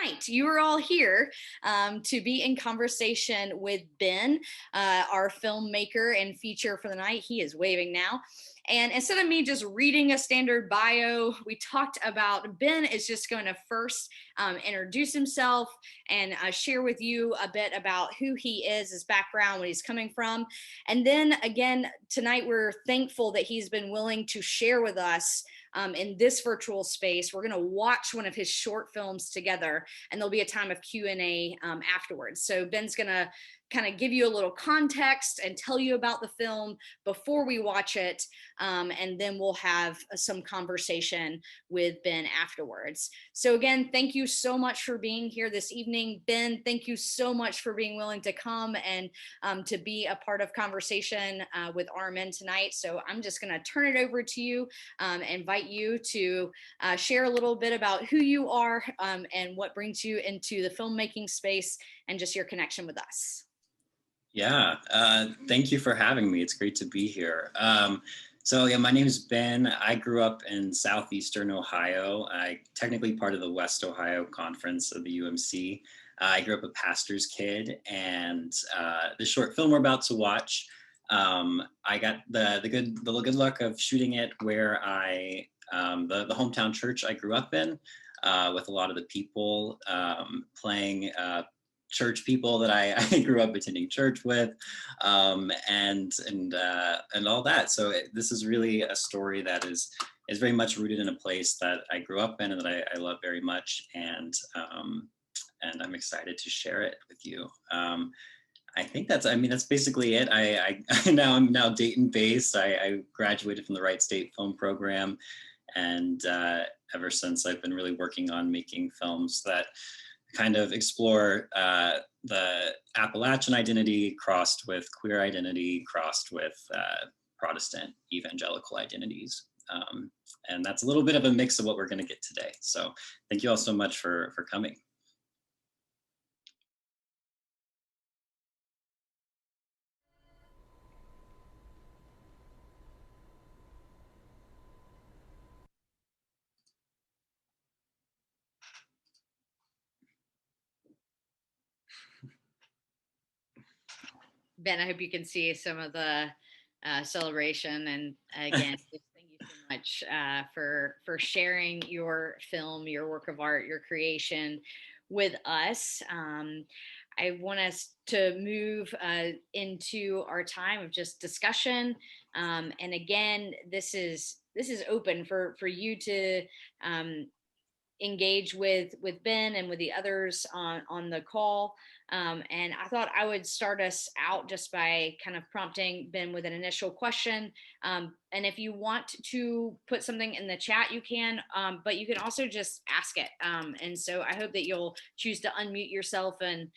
tonight you are all here to be in conversation with Ben, our filmmaker and feature for the night. He is waving now. And instead of me just reading a standard bio, we talked about Ben is just going to first introduce himself and share with you a bit about who he is, his background, where he's coming from. And then again, tonight we're thankful that he's been willing to share with us in this virtual space. We're going to watch one of his short films together, and there'll be a time of Q&A afterwards. So Ben's going to kind of give you a little context and tell you about the film before we watch it, and then we'll have some conversation with Ben afterwards. So again, thank you so much for being here this evening. Ben, thank you so much for being willing to come and to be a part of conversation with our men tonight. So I'm just going to turn it over to you, invite you to share a little bit about who you are and what brings you into the filmmaking space and just your connection with us. Yeah, thank you for having me. It's great to be here. So yeah, my name is Ben. I grew up in southeastern Ohio. I technically part of the West Ohio Conference of the UMC. I grew up a pastor's kid, and the short film we're about to watch, I got the good luck of shooting it where the hometown church I grew up in, with a lot of the people playing church people that I grew up attending church with, and all that. So this is really a story that is very much rooted in a place that I grew up in and that I love very much, and I'm excited to share it with you. I think that's basically it. I'm now Dayton based. I graduated from the Wright State Film Program, and ever since I've been really working on making films that kind of explore the Appalachian identity crossed with queer identity, crossed with Protestant evangelical identities. And that's a little bit of a mix of what we're going to get today. So thank you all so much for coming. Ben, I hope you can see some of the celebration. And again, just thank you so much for sharing your film, your work of art, your creation with us. I want us to move into our time of just discussion. And again, this is open for you to engage with Ben and with the others on the call. And I thought I would start us out just by kind of prompting Ben with an initial question. And if you want to put something in the chat, you can, but you can also just ask it. And so I hope that you'll choose to unmute yourself and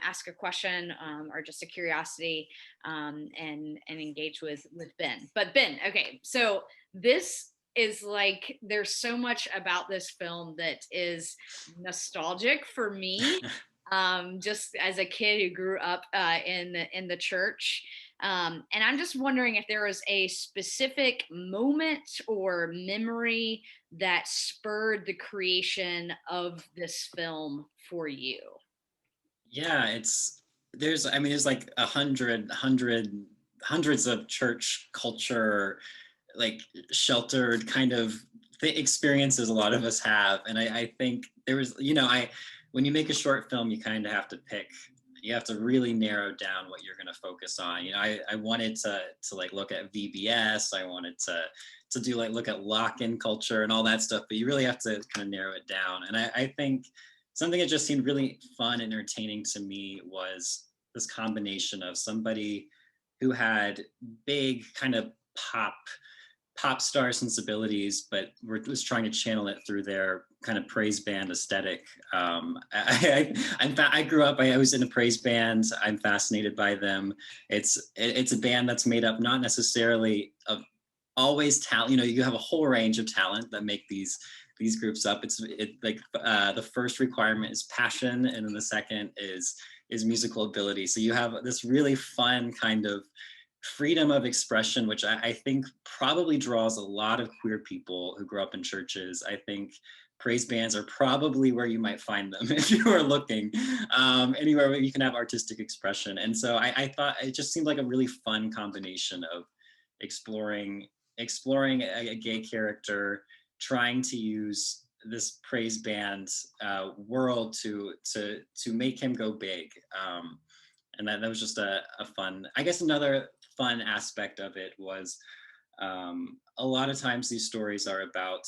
ask a question or just a curiosity, and engage with Ben. But Ben, okay, so this is like, there's so much about this film that is nostalgic for me, just as a kid who grew up in the church. And I'm just wondering if there was a specific moment or memory that spurred the creation of this film for you. Yeah, there's like hundreds of church culture, like sheltered kind of experiences a lot of us have. And I think there was, when you make a short film, you kind of have to really narrow down what you're going to focus on. I wanted to like look at VBS. I wanted to do like look at lock-in culture and all that stuff, but you really have to kind of narrow it down. And I think something that just seemed really fun and entertaining to me was this combination of somebody who had big kind of pop star sensibilities, but was trying to channel it through their kind of praise band aesthetic. I grew up, I was in a praise band. I'm fascinated by them. It's a band that's made up not necessarily of always talent. You have a whole range of talent that make these groups up. The first requirement is passion, and then the second is musical ability. So you have this really fun kind of freedom of expression, which I think probably draws a lot of queer people who grow up in churches. I think praise bands are probably where you might find them if you are looking, anywhere where you can have artistic expression. And so I thought it just seemed like a really fun combination of exploring a gay character, trying to use this praise band world to make him go big. And that was just a fun, I guess another fun aspect of it was a lot of times these stories are about,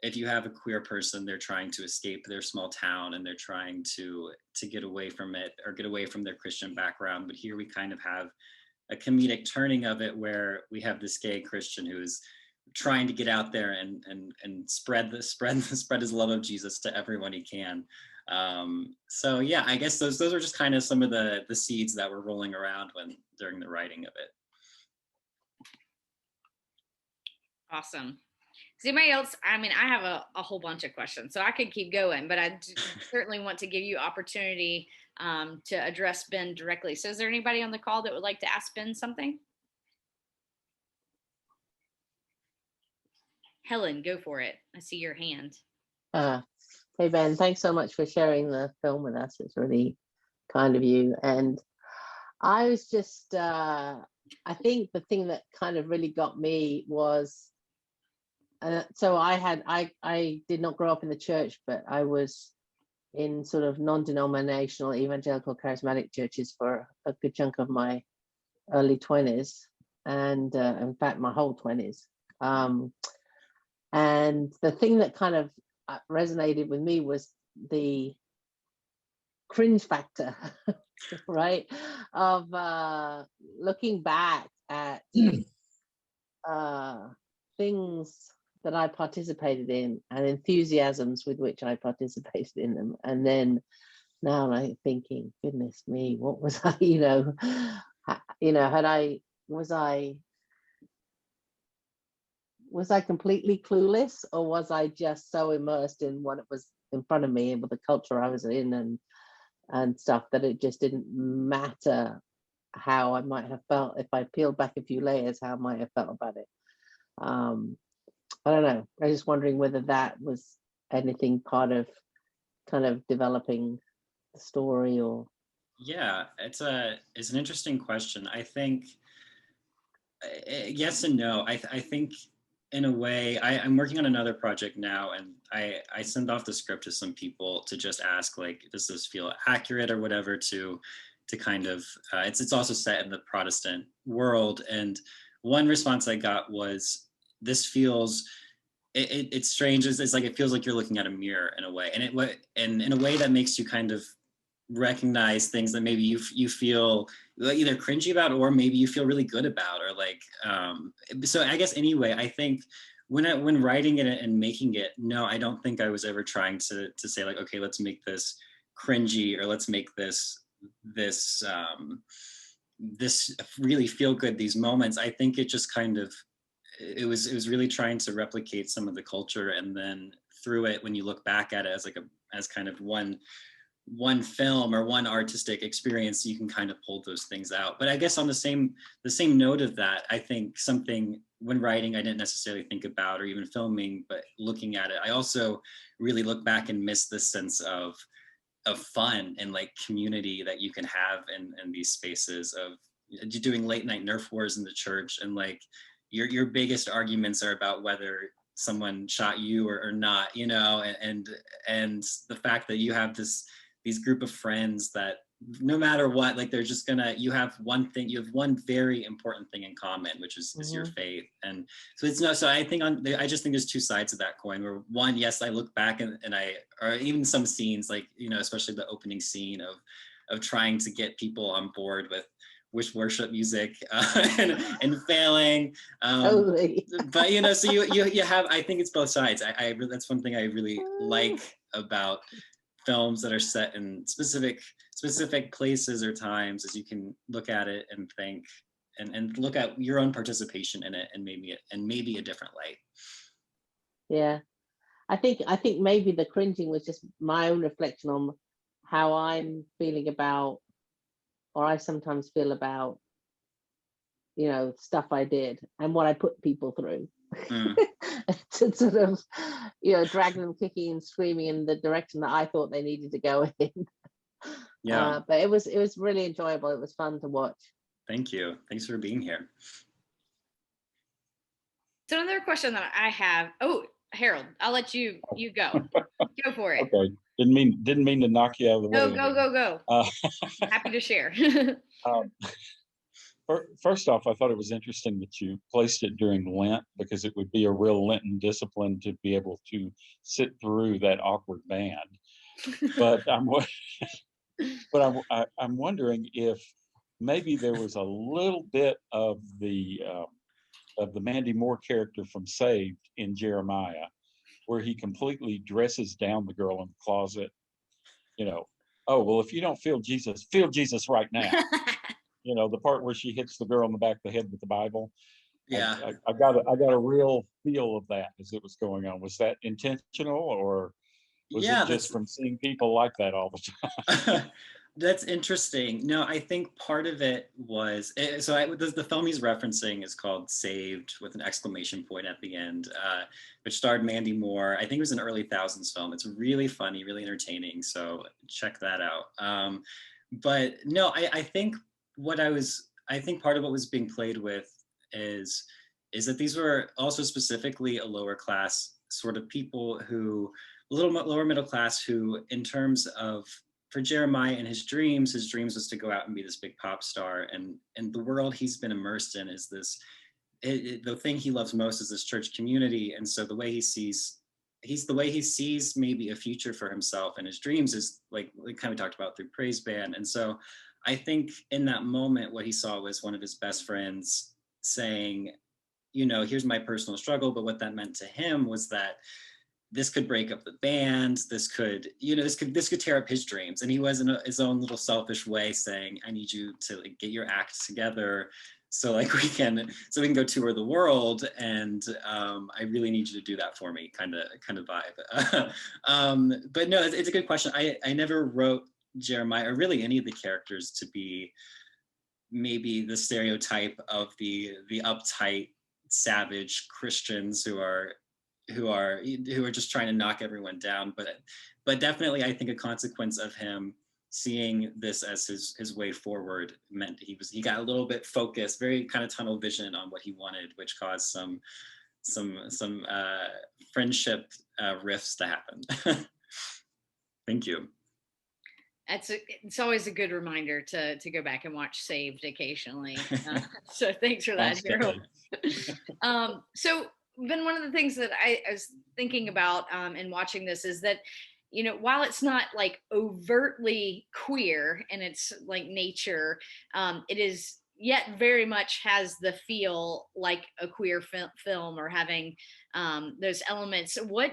if you have a queer person, they're trying to escape their small town and they're trying to get away from it or get away from their Christian background. But here we kind of have a comedic turning of it where we have this gay Christian who is trying to get out there and spread his love of Jesus to everyone he can. So yeah, I guess those are just kind of some of the seeds that were rolling around during the writing of it. Awesome. Does anybody else? I mean, I have a whole bunch of questions, so I could keep going, but I certainly want to give you opportunity to address Ben directly. So is there anybody on the call that would like to ask Ben something? Helen, go for it. I see your hand. Hey, Ben, thanks so much for sharing the film with us. It's really kind of you. And I was just, I think the thing that kind of really got me was, so I did not grow up in the church, but I was in sort of non-denominational evangelical charismatic churches for a good chunk of my early 20s, and in fact my whole 20s. And the thing that kind of resonated with me was the cringe factor, right? Of looking back at things that I participated in and enthusiasms with which I participated in them. And then now I'm thinking, goodness me, what was I, was I completely clueless, or was I just so immersed in what it was in front of me and with the culture I was in and stuff that it just didn't matter how I might have felt if I peeled back a few layers, how I might have felt about it. I don't know. I was just wondering whether that was anything part of kind of developing the story or. Yeah, it's an interesting question. I think yes and no. I think in a way, I'm working on another project now, and I send off the script to some people to just ask, like, does this feel accurate or whatever, to kind of it's also set in the Protestant world. And one response I got was, this feels it's strange. It's like, it feels like you're looking at a mirror in a way, and in a way that makes you kind of recognize things that maybe you feel either cringy about, or maybe you feel really good about, or like so I guess anyway, I think when writing it and making it, no, I don't think I was ever trying to say like, okay, let's make this cringy, or let's make this really feel good, these moments. I think it just kind of, it was really trying to replicate some of the culture, and then through it, when you look back at it as kind of one film or one artistic experience, you can kind of pull those things out. But I guess on the same note of that, I think something when writing I didn't necessarily think about, or even filming, but looking at it, I also really look back and miss this sense of fun and like community that you can have in these spaces of doing late night Nerf wars in the church, and like your biggest arguments are about whether someone shot you or not, and the fact that you have these group of friends that no matter what, like they're just you have one very important thing in common, which is your faith. And so I think I just think there's two sides of that coin, where one, yes, I look back and or even some scenes, like, especially the opening scene of trying to get people on board with worship music and failing. Totally. But so you have, I think it's both sides. That's one thing I really like about films that are set in specific places or times, is you can look at it and think and look at your own participation in it, and maybe a different light. Yeah, I think maybe the cringing was just my own reflection on how I'm feeling about, or I sometimes feel about, stuff I did and what I put people through. Mm. To sort of, drag them kicking and screaming in the direction that I thought they needed to go in. Yeah. But it was really enjoyable. It was fun to watch. Thank you. Thanks for being here. So another question that I have. Oh, Harold, I'll let you go. Go for it. Okay. Didn't mean to knock you out of the way. Go. Happy to share. Um, First off, I thought it was interesting that you placed it during Lent, because it would be a real Lenten discipline to be able to sit through that awkward band. But I'm wondering if maybe there was a little bit of the Mandy Moore character from Saved in Jeremiah, where he completely dresses down the girl in the closet. Oh, well, if you don't feel Jesus right now. The part where she hits the girl in the back of the head with the Bible. Yeah. I got a real feel of that as it was going on. Was that intentional, or was it just from seeing people like that all the time? That's interesting. No, I think part of it was, the film he's referencing is called Saved, with an exclamation point at the end, which starred Mandy Moore. I think it was an early thousands film. It's really funny, really entertaining. So check that out. But no, I think part of what was being played with is that these were also specifically a lower class sort of people who, a little lower middle class, who, in terms of, for Jeremiah and his dreams was to go out and be this big pop star, and the world he's been immersed in is this, the thing he loves most is this church community. And so the way he sees maybe a future for himself and his dreams is like kind of talked about through Praise Band. And so I think in that moment, what he saw was one of his best friends saying, here's my personal struggle, but what that meant to him was that this could break up the band. This could tear up his dreams. And he was in his own little selfish way saying, I need you to get your act together so we can go tour the world. And I really need you to do that for me, kind of vibe. But no, it's a good question. I never wrote Jeremiah, or really any of the characters, to be maybe the stereotype of the uptight, savage Christians who are just trying to knock everyone down. But definitely, I think a consequence of him seeing this as his way forward meant he got a little bit focused, very kind of tunnel vision on what he wanted, which caused some friendship rifts to happen. Thank you. It's always a good reminder to go back and watch Saved occasionally. So thanks for that, Harold. So Ben, one of the things that I was thinking about in watching this is that, while it's not like overtly queer in its like nature, it is yet very much has the feel like a queer film, or having those elements. What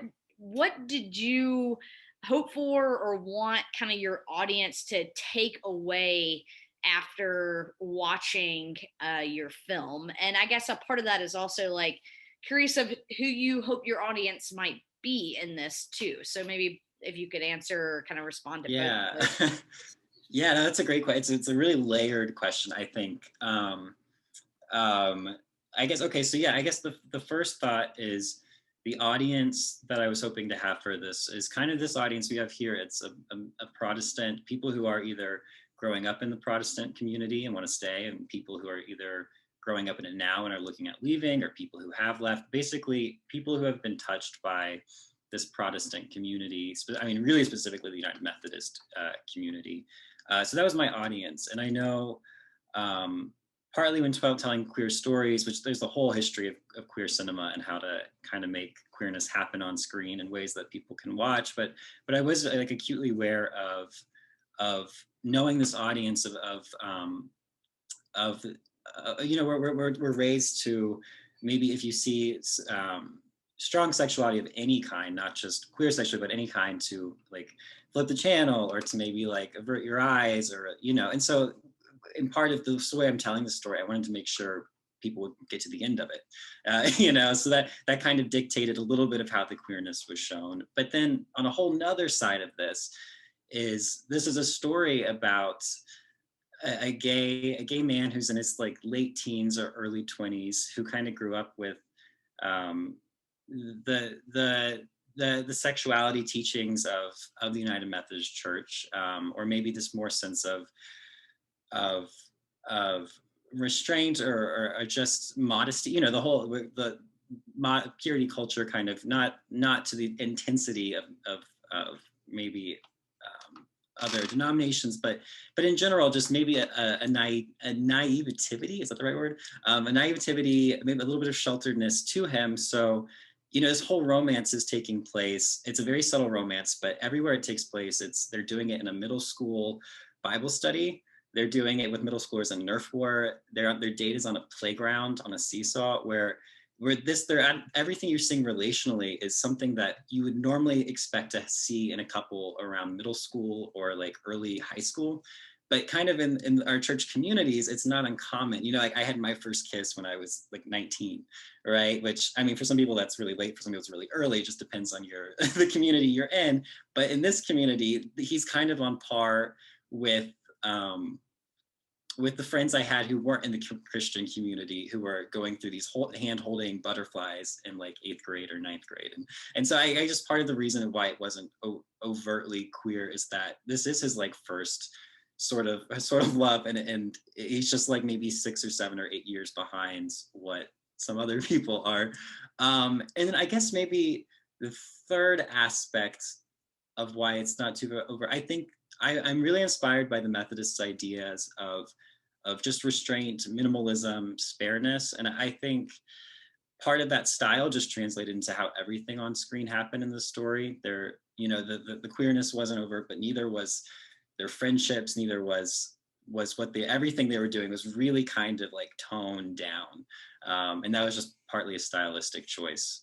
did you hope for or want kind of your audience to take away after watching your film? And I guess a part of that is also like curious of who you hope your audience might be in this too. So maybe if you could answer or kind of respond to both. Yeah, no, that's a great question. It's a really layered question, I think. I guess, okay, so yeah, I guess the first thought is the audience that I was hoping to have for this is kind of this audience we have here. It's a Protestant, people who are either growing up in the Protestant community and want to stay, and people who are either growing up in it now and are looking at leaving, or people who have left. Basically, people who have been touched by this Protestant community, really specifically the United Methodist community. So that was my audience. And I know partly when telling queer stories, which there's a whole history of queer cinema and how to kind of make queerness happen on screen in ways that people can watch. But I was like acutely aware of knowing this audience we're raised to, maybe if you see strong sexuality of any kind, not just queer sexuality, but any kind, to like flip the channel, or to maybe like avert your eyes, or and so in part of the way I'm telling the story, I wanted to make sure people would get to the end of it, so that kind of dictated a little bit of how the queerness was shown. But then on a whole nother side of this is a story about a gay man who's in his like late teens or early 20s, who kind of grew up with um, the the sexuality teachings of the United Methodist Church, or maybe this more sense of of restraint, or just modesty. You know, the whole the purity culture, kind of not to the intensity of maybe other denominations, but in general, just maybe a naivety, is that the right word? A naivety, maybe a little bit of shelteredness to him. So, you know, this whole romance is taking place. It's a very subtle romance, but everywhere it takes place, they're doing it in a middle school Bible study. They're doing it with middle schoolers in Nerf war. Their date is on a playground, on a seesaw, where everything you're seeing relationally is something that you would normally expect to see in a couple around middle school or like early high school. But kind of in our church communities, it's not uncommon. You know, like I had my first kiss when I was like 19, right? Which, I mean, for some people that's really late, for some people it's really early. It just depends on the community you're in. But in this community, he's kind of on par with the friends I had who weren't in the Christian community, who were going through these hand-holding butterflies in like 8th grade or 9th grade. And so I just, part of the reason why it wasn't overtly queer is that this is his like first sort of love, and he's just like maybe 6 or 7 or 8 years behind what some other people are. And then I guess maybe the third aspect of why it's not too over, I think I'm really inspired by the Methodist ideas of just restraint, minimalism, spareness. And I think part of that style just translated into how everything on screen happened in the story. There, you know, the queerness wasn't overt, but neither was their friendships, neither was everything they were doing was really kind of like toned down. And that was just partly a stylistic choice.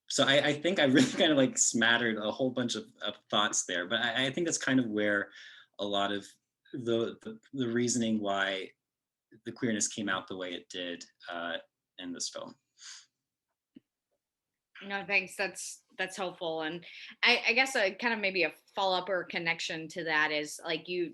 So I think I really kind of like smattered a whole bunch of thoughts there, but I think that's kind of where a lot of the reasoning why the queerness came out the way it did in this film. No, thanks. That's helpful. And I guess a kind of maybe a follow up or connection to that is like you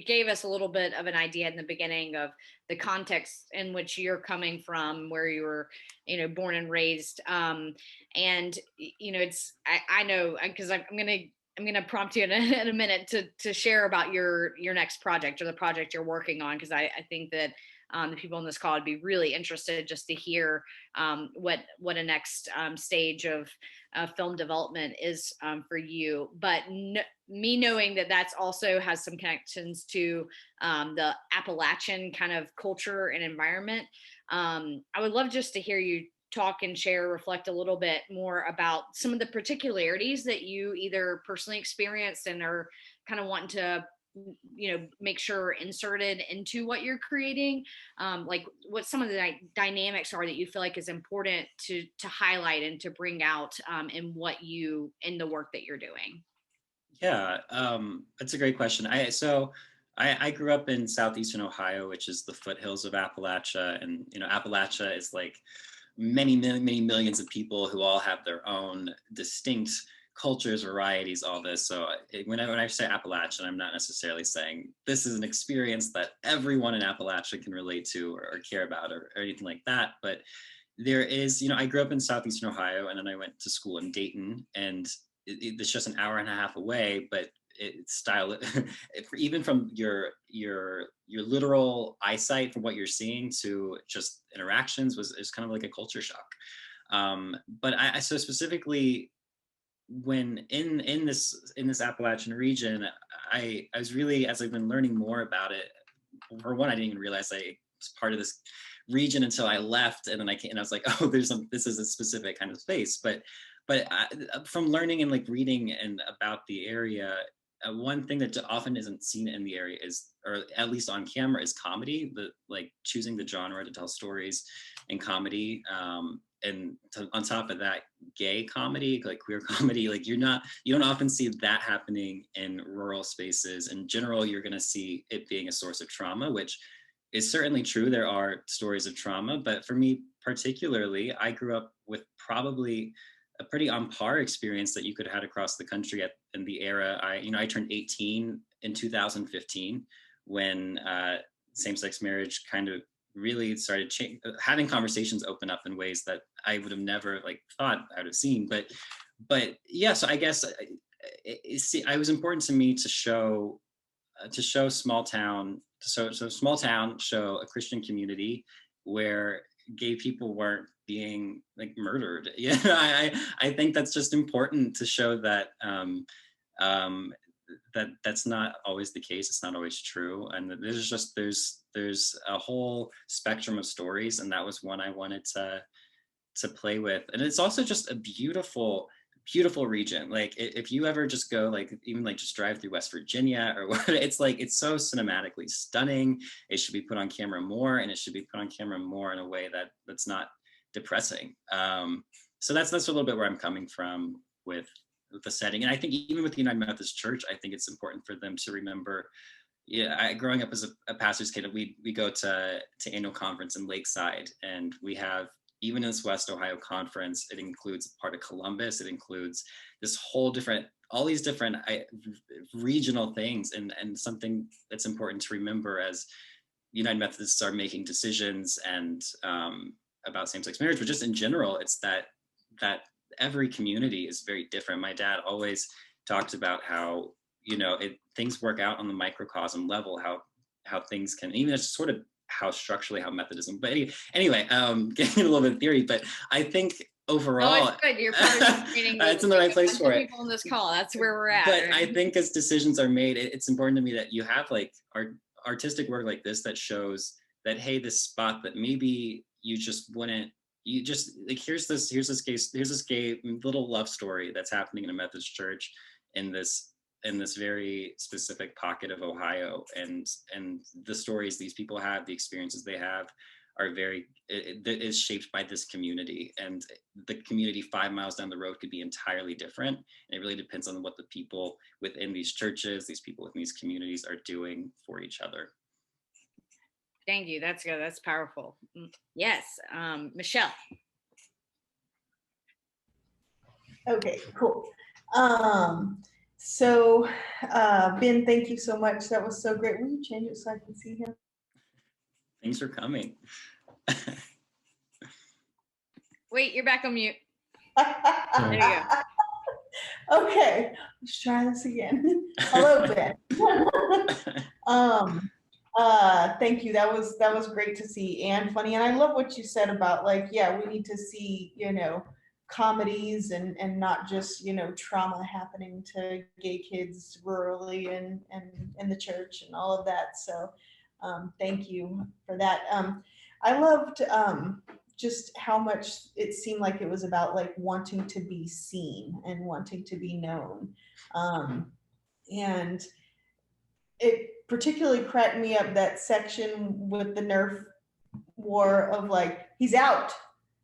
gave us a little bit of an idea in the beginning of the context in which you're coming from, where you were, you know, born and raised. And you know, I know, because I'm gonna prompt you in a minute to share about your next project or the project you're working on, because I think that the people on this call would be really interested just to hear what a next stage of film development is for you. But me knowing that that's also has some connections to the Appalachian kind of culture and environment, I would love just to hear you talk and share, reflect a little bit more about some of the particularities that you either personally experienced and are kind of wanting to, you know, make sure inserted into what you're creating, like what some of the dynamics are that you feel like is important to highlight and to bring out in the work that you're doing. Yeah, that's a great question. I grew up in southeastern Ohio, which is the foothills of Appalachia, and you know, Appalachia is like many millions of people who all have their own distinct cultures, varieties, all this. So when I say Appalachian, I'm not necessarily saying this is an experience that everyone in Appalachia can relate to or care about or anything like that. But there is, you know, I grew up in southeastern Ohio, and then I went to school in Dayton, and it's just an hour and a half away, but even from your literal eyesight, from what you're seeing to just interactions, is kind of like a culture shock. But so specifically when in this Appalachian region, I was really, as I've been learning more about it, for one, I didn't even realize I was part of this region until I left, and then I came and I was like, oh, this is a specific kind of space. But from learning and like reading and about the area, one thing that often isn't seen in the area is, or at least on camera, is comedy. Like choosing the genre to tell stories in comedy, and on top of that, gay comedy, like queer comedy. Like you don't often see that happening in rural spaces. In general, you're going to see it being a source of trauma, which is certainly true. There are stories of trauma, but for me particularly, I grew up with probably a pretty on par experience that you could have had across the country in the era. I turned 18 in 2015 when same-sex marriage kind of really started having conversations open up in ways that I would have never thought I would have seen. But yeah, so I guess it was important to me to show small town, so small town show a Christian community where gay people weren't being murdered. Yeah, I think that's just important to show that that's not always the case. It's not always true, and there's a whole spectrum of stories, and that was one I wanted to play with. And it's also just a beautiful region. If you ever just go even just drive through West Virginia or what, it's so cinematically stunning. It should be put on camera more, and it should be put on camera more in a way that's not depressing. So that's a little bit where I'm coming from with the setting. And I think even with the United Methodist Church, I think it's important for them to remember. Yeah, growing up as a pastor's kid, we go to annual conference in Lakeside, and we have, even in this West Ohio conference, it includes part of Columbus. It includes this whole all these different regional things, and something that's important to remember as United Methodists are making decisions and about same-sex marriage, but just in general, it's that every community is very different. My dad always talked about how things work out on the microcosm level, how things can, even it's sort of how structurally how Methodism. But anyway, getting a little bit of theory, but I think overall, it's good. You're participating. It's in the right place for it. People on this call. That's where we're at. But right? I think as decisions are made, it's important to me that you have artistic work like this that shows that, hey, this spot that maybe you just wouldn't. You just here's this gay little love story that's happening in a Methodist church in this very specific pocket of Ohio, and the stories these people have, the experiences they have, are is shaped by this community, and the community 5 miles down the road could be entirely different. And it really depends on what the people within these churches, these people within these communities are doing for each other. Thank you. That's good. That's powerful. Yes. Michelle. Okay, cool. So Ben, thank you so much. That was so great. Will you change it so I can see him? Thanks for coming. Wait, you're back on mute. There you go. Okay, let's try this again. Hello, Ben. Thank you. That was great to see and funny. And I love what you said about we need to see, comedies and not just, trauma happening to gay kids rurally and in the church and all of that. So thank you for that. I loved just how much it seemed like it was about wanting to be seen and wanting to be known. And it particularly cracked me up, that section with the Nerf war of he's out.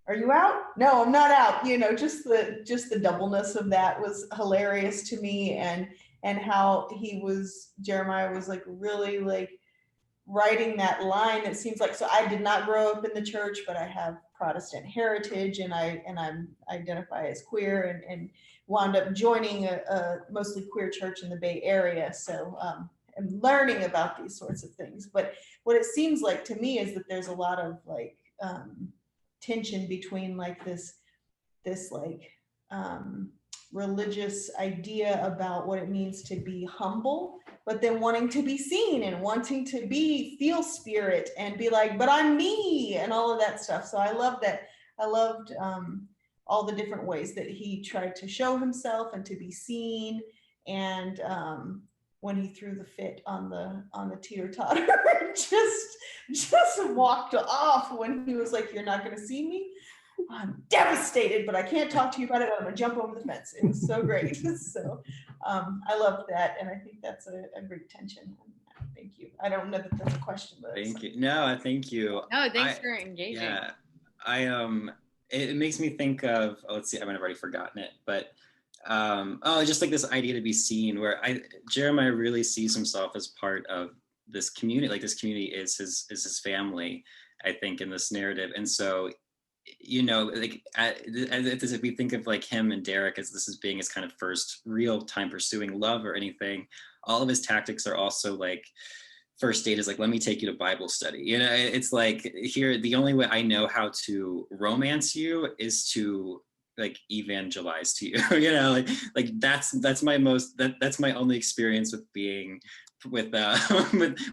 Are you out? No, I'm not out. Just the doubleness of that was hilarious to me, and how Jeremiah was really writing that line. It seems like, so I did not grow up in the church, but I have Protestant heritage, and I identify as queer, and wound up joining a mostly queer church in the Bay Area. So I'm learning about these sorts of things. But what it seems like to me is that there's a lot of tension between this religious idea about what it means to be humble, but then wanting to be seen and wanting to feel spirit and be but I'm me, and all of that stuff. So I love that. I loved all the different ways that he tried to show himself and to be seen. And when he threw the fit on the teeter-totter, just walked off when he was you're not going to see me. I'm devastated, but I can't talk to you about it. I'm going to jump over the fence. It was so great. So I loved that. And I think that's a great tension. Thank you. I don't know that that's a question, but thank you. No, thank you. No, thanks for engaging. Yeah, it makes me think of, let's see, I've already forgotten it, but just this idea to be seen, where Jeremiah really sees himself as part of this community. This community is his family, I think, in this narrative. And so you know, like as if we think of like him and Derek as this as being his kind of first real time pursuing love or anything, all of his tactics are also like, first date is like, let me take you to Bible study. You know, it's like here, the only way I know how to romance you is to like evangelize to you. You know, like that's my most, that's my only experience with being with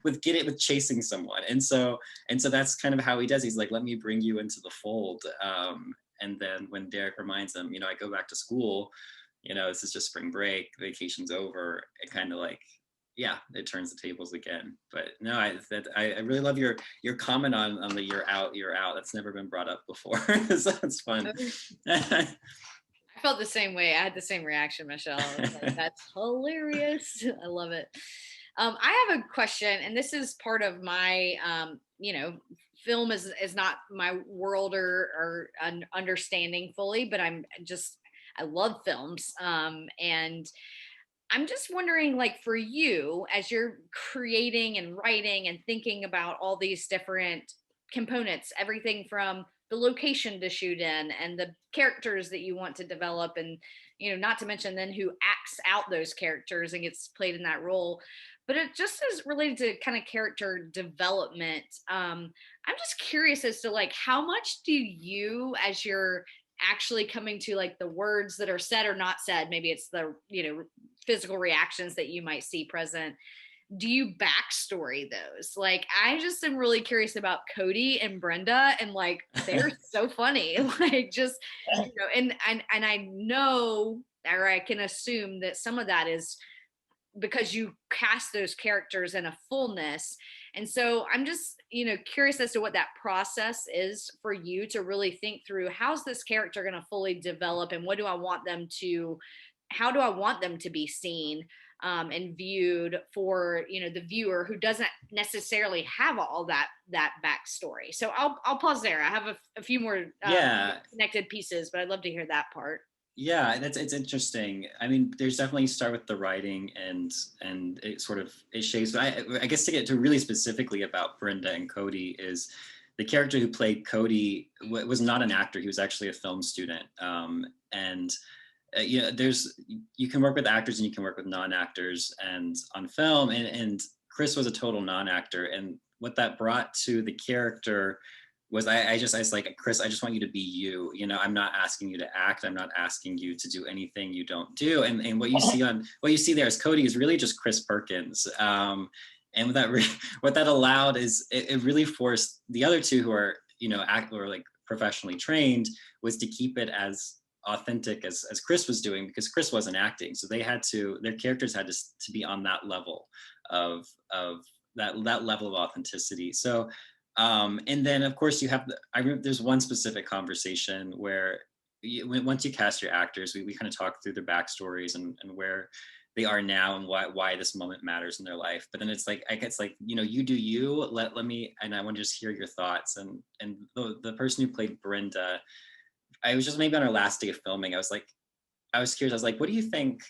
with chasing someone. And so that's kind of how he does. He's like, let me bring you into the fold. And then when Derek reminds him, you know, I go back to school, you know, this is just spring break, vacation's over, it kind of like, yeah, it turns the tables again. But no, I really love your comment on the you're out. That's never been brought up before. So it's fun. I felt the same way. I had the same reaction, Michelle. I was like, that's hilarious. I love it. I have a question, and this is part of my, you know, film is not my world or an understanding fully, but I love films. And I'm just wondering, like, for you, as you're creating and writing and thinking about all these different components, everything from the location to shoot in and the characters that you want to develop, and, you know, not to mention then who acts out those characters and gets played in that role. But it just is related to kind of character development. I'm just curious as to like, how much do you, as you're actually coming to like the words that are said or not said, maybe it's the, you know, physical reactions that you might see present, do you backstory those? Like, I just am really curious about Cody and Brenda, and like, they're so funny. Like, just, you know, and I know, or I can assume that some of that is because you cast those characters in a fullness. And so I'm just, you know, curious as to what that process is for you to really think through, how's this character going to fully develop, and what do I want them to, how do I want them to be seen, and viewed for, you know, the viewer who doesn't necessarily have all that backstory. So I'll pause there. I have a few more Yeah. connected pieces, but I'd love to hear that part. Yeah, it's interesting. I mean, there's definitely start with the writing and it sort of it shapes. I guess to get to really specifically about Brenda and Cody is the character who played Cody was not an actor. He was actually a film student. And you know, you can work with actors and you can work with non-actors and on film. And Chris was a total non-actor, and what that brought to the character was I was like, Chris, I just want you to be you. You know, I'm not asking you to act. I'm not asking you to do anything you don't do. And what you see there as Cody is really just Chris Perkins. And what that allowed is it really forced the other two who are, you know, or like professionally trained, was to keep it as authentic as Chris was doing, because Chris wasn't acting. So their characters had to be on that level of that level of authenticity. So and then of course you have there's one specific conversation where once you cast your actors, we kind of talk through their backstories and where they are now and why this moment matters in their life. But then it's like, you know, you do you, let me, and I want to just hear your thoughts. And the person who played Brenda, I was just maybe on our last day of filming, I was curious, I was like, what do you think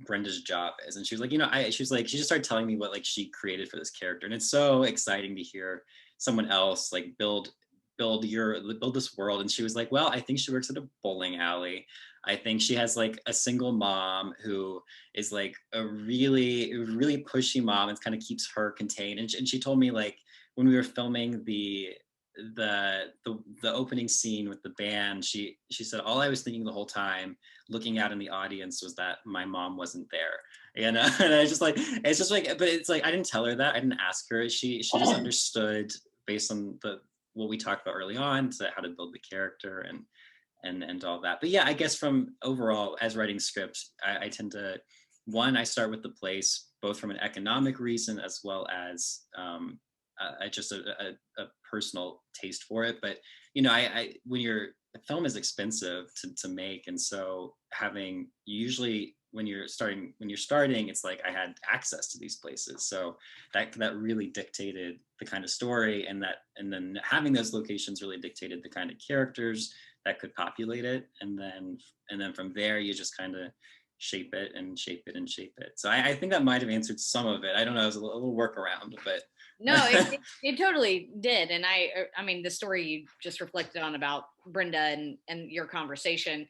Brenda's job is? And she was like, you know, she just started telling me what like she created for this character. And it's so exciting to hear someone else like build this world. And she was like, well, I think she works at a bowling alley. I think she has like a single mom who is like a really, really pushy mom and kind of keeps her contained. And she told me, like, when we were filming the opening scene with the band, she said, all I was thinking the whole time looking out in the audience was that my mom wasn't there. And I was just like, it's just like, but it's like, I didn't tell her that. I didn't ask her. She just understood based on what we talked about early on, to how to build the character and all that. But yeah, I guess from overall, as writing scripts, I tend to, one, I start with the place, both from an economic reason as well as just a personal taste for it. But you know, a film is expensive to make, and so having, usually when you're starting, it's like I had access to these places, so that really dictated the kind of story, and then having those locations really dictated the kind of characters that could populate it, and then from there you just kind of shape it and shape it and shape it. So I think that might have answered some of it. I don't know, it was a little workaround, but No, it totally did. And I mean, the story you just reflected on about Brenda and your conversation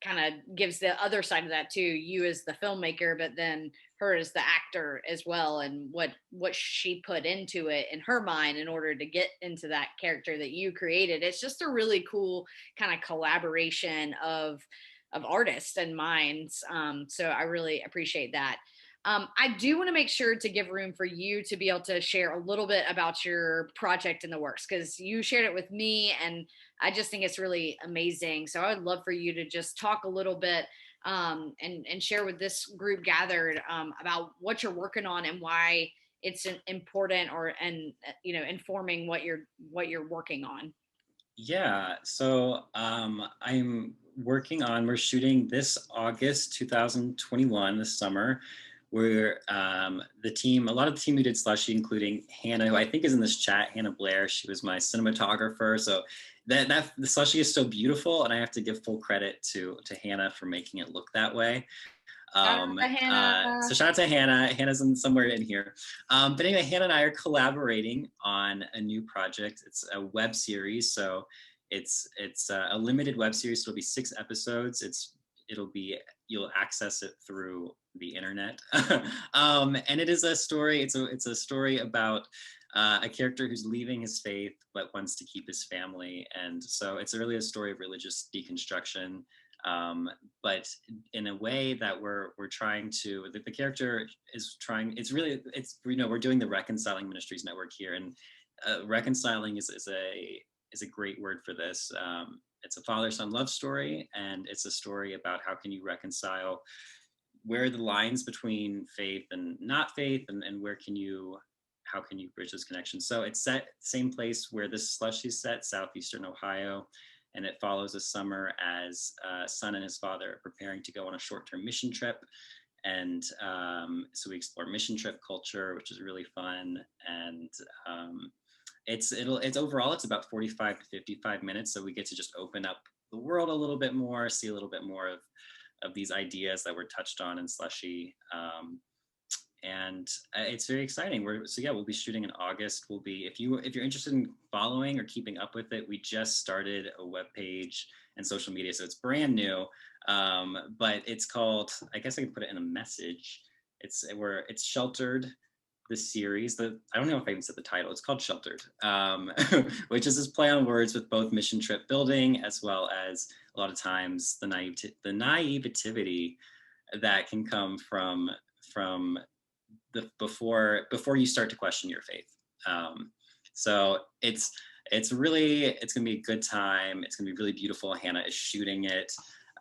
kind of gives the other side of that too. You as the filmmaker, but then her as the actor as well, and what she put into it in her mind in order to get into that character that you created. It's just a really cool kind of collaboration of artists and minds. So I really appreciate that. I do want to make sure to give room for you to be able to share a little bit about your project in the works, because you shared it with me and I just think it's really amazing. So I would love for you to just talk a little bit and share with this group gathered about what you're working on and why it's important and informing what you're working on. Yeah, so we're shooting this August 2021, this summer. We're a lot of the team who did Slushie, including Hannah, who I think is in this chat, Hannah Blair. She was my cinematographer. So that the Slushie is so beautiful, and I have to give full credit to Hannah for making it look that way. Hannah. So shout out to Hannah. Hannah's somewhere in here. But anyway, Hannah and I are collaborating on a new project. It's a web series. So it's a limited web series. So it'll be 6 episodes. You'll access it through the internet. And it is a story. It's a story about a character who's leaving his faith but wants to keep his family. And so it's really a story of religious deconstruction. But in a way that we're trying to, the character is trying, we're doing the Reconciling Ministries Network here, and reconciling is a great word for this. It's a father-son love story, and it's a story about how can you reconcile, where are the lines between faith and not faith, and how can you bridge those connections. So it's set same place where this Slushie is set, southeastern Ohio. And it follows a summer as a son and his father are preparing to go on a short-term mission trip. And so we explore mission trip culture, which is really fun. And it's overall, it's about 45 to 55 minutes. So we get to just open up the world a little bit more, see a little bit more of these ideas that were touched on in Slushie. And it's very exciting. We'll be shooting in August. If you're interested in following or keeping up with it, we just started a webpage and social media, so it's brand new. But it's called, I guess I can put it in a message. It's Sheltered, the series. I don't know if I even said the title. It's called Sheltered, which is this play on words with both mission trip building as well as a lot of times the naivety that can come from before you start to question your faith. So it's gonna be a good time. It's gonna be really beautiful. Hannah is shooting it,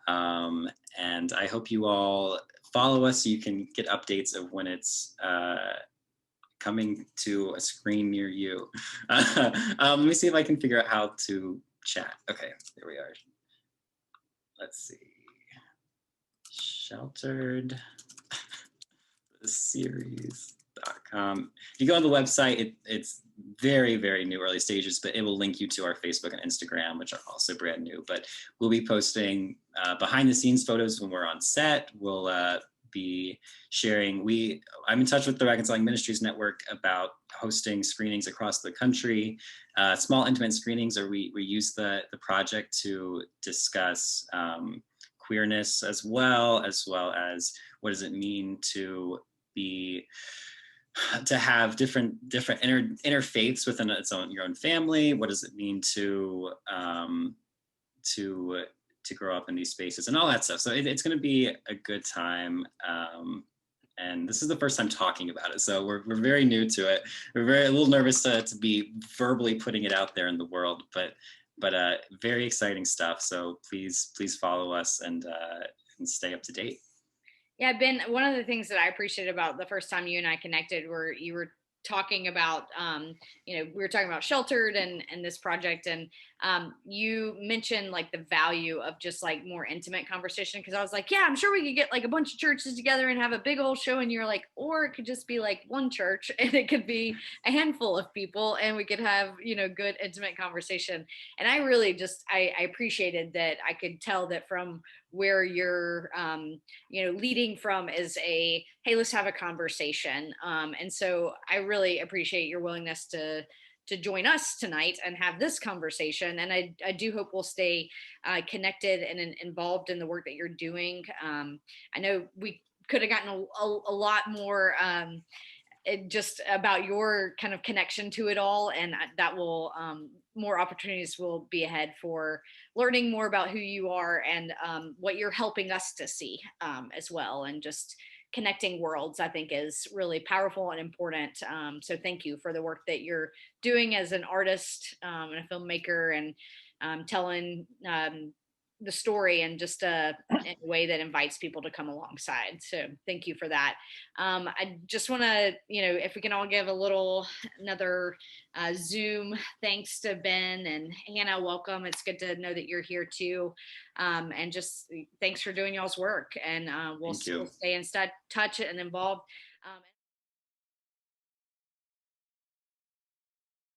and I hope you all follow us so you can get updates of when it's coming to a screen near you. Let me see if I can figure out how to chat. Okay, there we are. Let's see. Sheltered series.com. If you go on the website, it's very, very new, early stages, but it will link you to our Facebook and Instagram, which are also brand new. But we'll be posting behind the scenes photos when we're on set. We'll be sharing. I'm in touch with the Reconciling Ministries Network about hosting screenings across the country, small intimate screenings, or we use the project to discuss queerness as well as what does it mean to have different interfaiths within your own family. What does it mean to grow up in these spaces and all that stuff. So it's going to be a good time. And this is the first time talking about it, so we're very new to it. We're a little nervous to be verbally putting it out there in the world, but very exciting stuff. So please follow us and stay up to date. Yeah, Ben, one of the things that I appreciated about the first time you and I connected were you were talking about, we were talking about Sheltered and this project. And you mentioned like the value of just like more intimate conversation. Cause I was like, yeah, I'm sure we could get like a bunch of churches together and have a big old show. And you're like, or it could just be like one church and it could be a handful of people and we could have, you know, good intimate conversation. And I really just, I appreciated that. I could tell that from where you're, you know, leading from is a, hey, let's have a conversation. And so I really appreciate your willingness to join us tonight and have this conversation. And I do hope we'll stay connected and involved in the work that you're doing. I know we could have gotten a lot more just about your kind of connection to it all. And that will, more opportunities will be ahead for learning more about who you are and what you're helping us to see as well. And just connecting worlds, I think, is really powerful and important. So thank you for the work that you're doing as an artist and a filmmaker, and telling the story in just in a way that invites people to come alongside. So thank you for that. I just want to, you know, if we can all give another Zoom thanks to Ben and Hannah. Welcome. It's good to know that you're here too. And just thanks for doing y'all's work. And we'll stay in touch and involved.